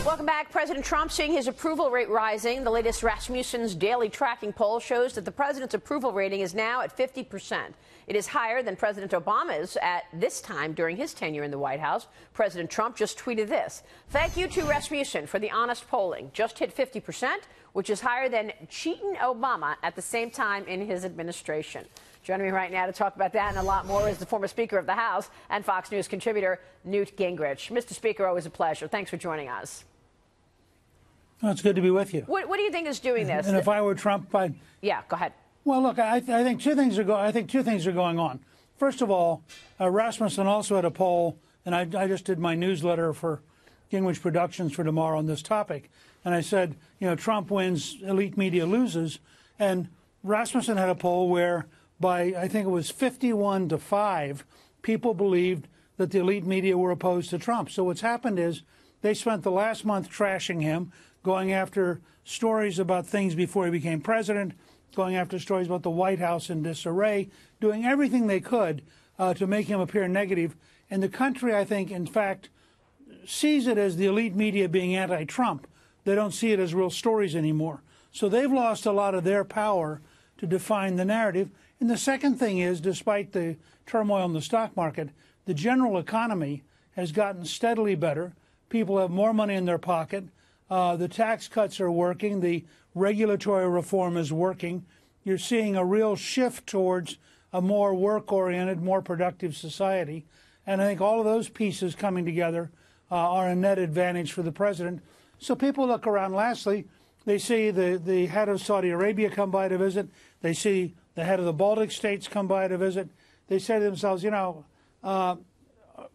Welcome back. President Trump seeing his approval rate rising. The latest Rasmussen's daily tracking poll shows that the president's approval rating is now at 50%. It is higher than President Obama's at this time during his tenure in the White House. President Trump just tweeted this: "Thank you to Rasmussen for the honest polling. Just hit 50%, which is higher than cheating Obama at the same time in his administration." Joining me right now to talk about that and a lot more is the former Speaker of the House and Fox News contributor Newt Gingrich. Mr. Speaker, always a pleasure. Thanks for joining us. Well, it's good to be with you. What do you think is doing this? And if I were Trump, I'd... Yeah, go ahead. Well, look, I think two things are going on. First of all, Rasmussen also had a poll, and I just did my newsletter for Gingrich Productions for tomorrow on this topic, and I said, you know, Trump wins, elite media loses, and Rasmussen had a poll where by, I think it was 51 to 5, people believed that the elite media were opposed to Trump. So what's happened is they spent the last month trashing him, going after stories about things before he became president, going after stories about the White House in disarray, doing everything they could to make him appear negative. And the country, I think, in fact, sees it as the elite media being anti-Trump. They don't see it as real stories anymore. So they've lost a lot of their power to define the narrative. And the second thing is, despite the turmoil in the stock market, the general economy has gotten steadily better. People have more money in their pocket. The tax cuts are working. The regulatory reform is working. You're seeing a real shift towards a more work-oriented, more productive society. And I think all of those pieces coming together are a net advantage for the president. So people look around. Lastly, they see the head of Saudi Arabia come by to visit. They see the head of the Baltic states come by to visit. They say to themselves, you know,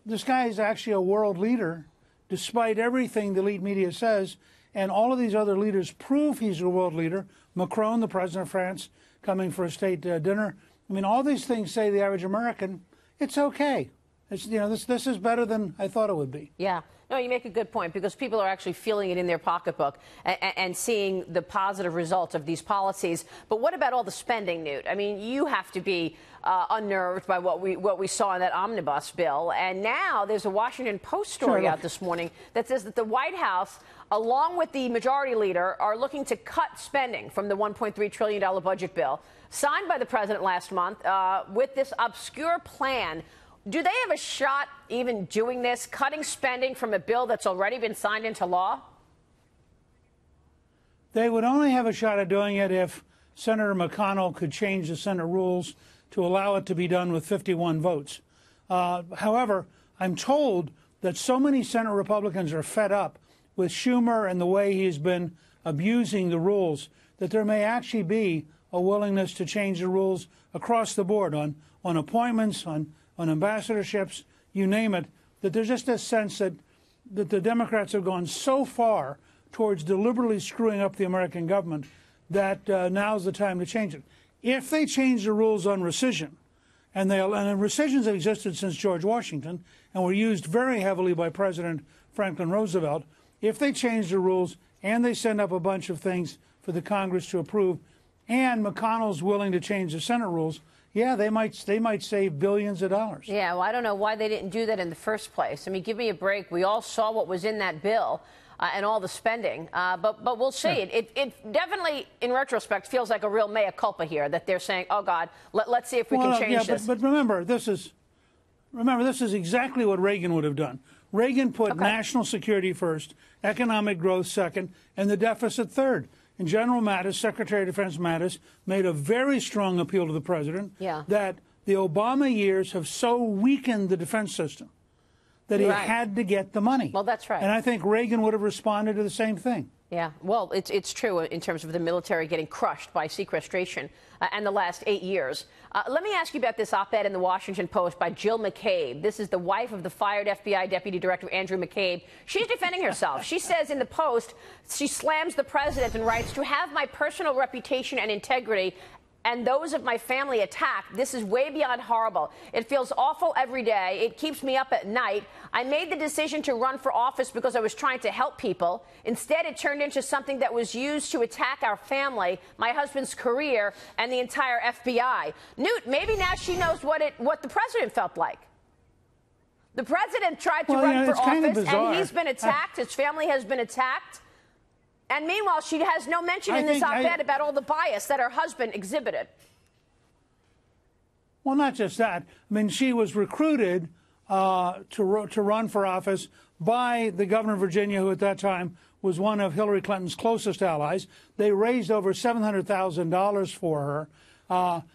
this guy is actually a world leader, despite everything the elite media says, and all of these other leaders prove he's a world leader. Macron, the president of France, coming for a state dinner. I mean, all these things say the average American, it's okay. It's, you know, this is better than I thought it would be. Yeah. No, you make a good point, because people are actually feeling it in their pocketbook and seeing the positive results of these policies. But what about all the spending, Newt? I mean, you have to be unnerved by what we saw in that omnibus bill. And now there's a Washington Post story out this morning that says that the White House, along with the majority leader, are looking to cut spending from the $1.3 trillion budget bill signed by the president last month with this obscure plan. Do they have a shot even doing this, cutting spending from a bill that's already been signed into law? They would only have a shot at doing it if Senator McConnell could change the Senate rules to allow it to be done with 51 votes. However, I'm told that so many Senate Republicans are fed up with Schumer and the way he's been abusing the rules that there may actually be a willingness to change the rules across the board on appointments, on ambassadorships, you name it, that there's just a sense that the Democrats have gone so far towards deliberately screwing up the American government that now's the time to change it. If they change the rules on rescission, and rescissions have existed since George Washington and were used very heavily by President Franklin Roosevelt, if they change the rules and they send up a bunch of things for the Congress to approve, and McConnell's willing to change the Senate rules, yeah, they might save billions of dollars. Yeah, well, I don't know why they didn't do that in the first place. I mean, give me a break. We all saw what was in that bill and all the spending, but we'll see. Yeah. It definitely, in retrospect, feels like a real mea culpa here, that they're saying, "Oh God, let's see if we can change this." But remember, this is exactly what Reagan would have done. Reagan put national security first, economic growth second, and the deficit third. And General Mattis, Secretary of Defense Mattis, made a very strong appeal to the president that the Obama years have so weakened the defense system that he had to get the money. Well, that's right. And I think Reagan would have responded to the same thing. Yeah, well, it's true in terms of the military getting crushed by sequestration and the last 8 years. Let me ask you about this op-ed in the Washington Post by Jill McCabe. This is the wife of the fired FBI Deputy Director Andrew McCabe. She's defending herself. She says in the Post, she slams the president and writes, "To have my personal reputation and integrity and those of my family attacked, this is way beyond horrible. It feels awful every day. It keeps me up at night. I made the decision to run for office because I was trying to help people. Instead, it turned into something that was used to attack our family, my husband's career, and the entire FBI." Newt, maybe now she knows what the president felt like. The president tried to Well, run for it's kind of office, bizarre. and he's been attacked. His family has been attacked. And meanwhile, she has no mention in this op-ed about all the bias that her husband exhibited. Well, not just that. I mean, she was recruited to run for office by the governor of Virginia, who at that time was one of Hillary Clinton's closest allies. They raised over $700,000 for her.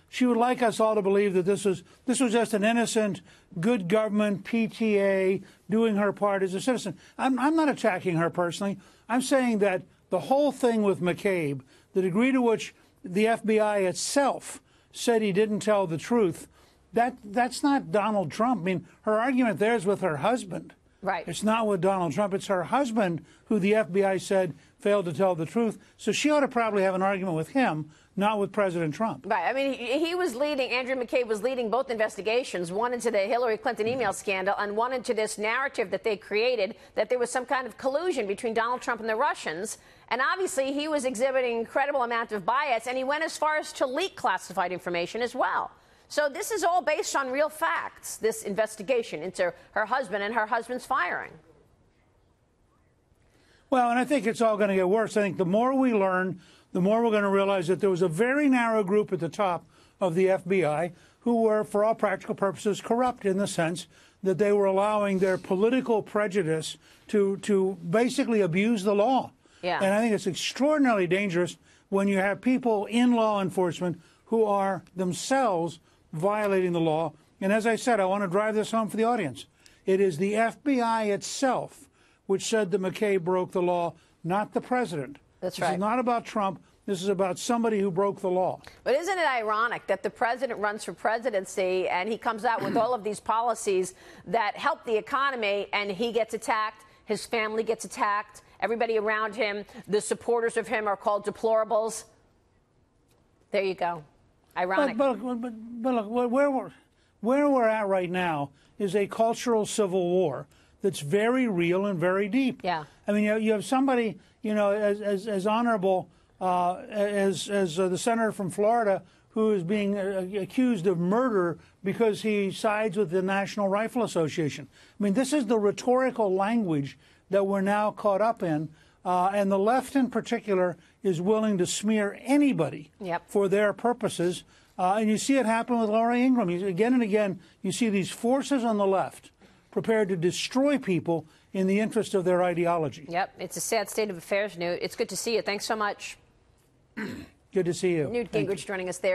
She would like us all to believe that this was just an innocent, good government PTA doing her part as a citizen. I'm not attacking her personally. I'm saying that the whole thing with McCabe, the degree to which the FBI itself said he didn't tell the truth, that's not Donald Trump. I mean, her argument there is with her husband. Right. It's not with Donald Trump. It's her husband who the FBI said failed to tell the truth. So she ought to probably have an argument with him, not with President Trump. Right. I mean, he was leading, Andrew McCabe was leading both investigations, one into the Hillary Clinton email scandal and one into this narrative that they created that there was some kind of collusion between Donald Trump and the Russians. And obviously, he was exhibiting incredible amount of bias, and he went as far as to leak classified information as well. So this is all based on real facts, this investigation into her husband and her husband's firing. Well, and I think it's all going to get worse. I think the more we learn, the more we're going to realize that there was a very narrow group at the top of the FBI who were, for all practical purposes, corrupt in the sense that they were allowing their political prejudice to basically abuse the law. Yeah. And I think it's extraordinarily dangerous when you have people in law enforcement who are themselves violating the law. And as I said, I want to drive this home for the audience. It is the FBI itself which said that McCabe broke the law, not the president. That's right. This is not about Trump. This is about somebody who broke the law. But isn't it ironic that the president runs for presidency and he comes out with all of these policies that help the economy, and he gets attacked, his family gets attacked, everybody around him, the supporters of him are called deplorables. There you go. Ironic. But look, where we're at right now is a cultural civil war that's very real and very deep. Yeah. I mean, you have somebody, as honorable as the senator from Florida who is being accused of murder because he sides with the National Rifle Association. I mean, this is the rhetorical language that we're now caught up in. And the left in particular is willing to smear anybody for their purposes. And you see it happen with Laura Ingraham. Again and again, you see these forces on the left prepared to destroy people in the interest of their ideology. Yep. It's a sad state of affairs, Newt. It's good to see you. Thanks so much. Good to see you. Newt Gingrich joining us there.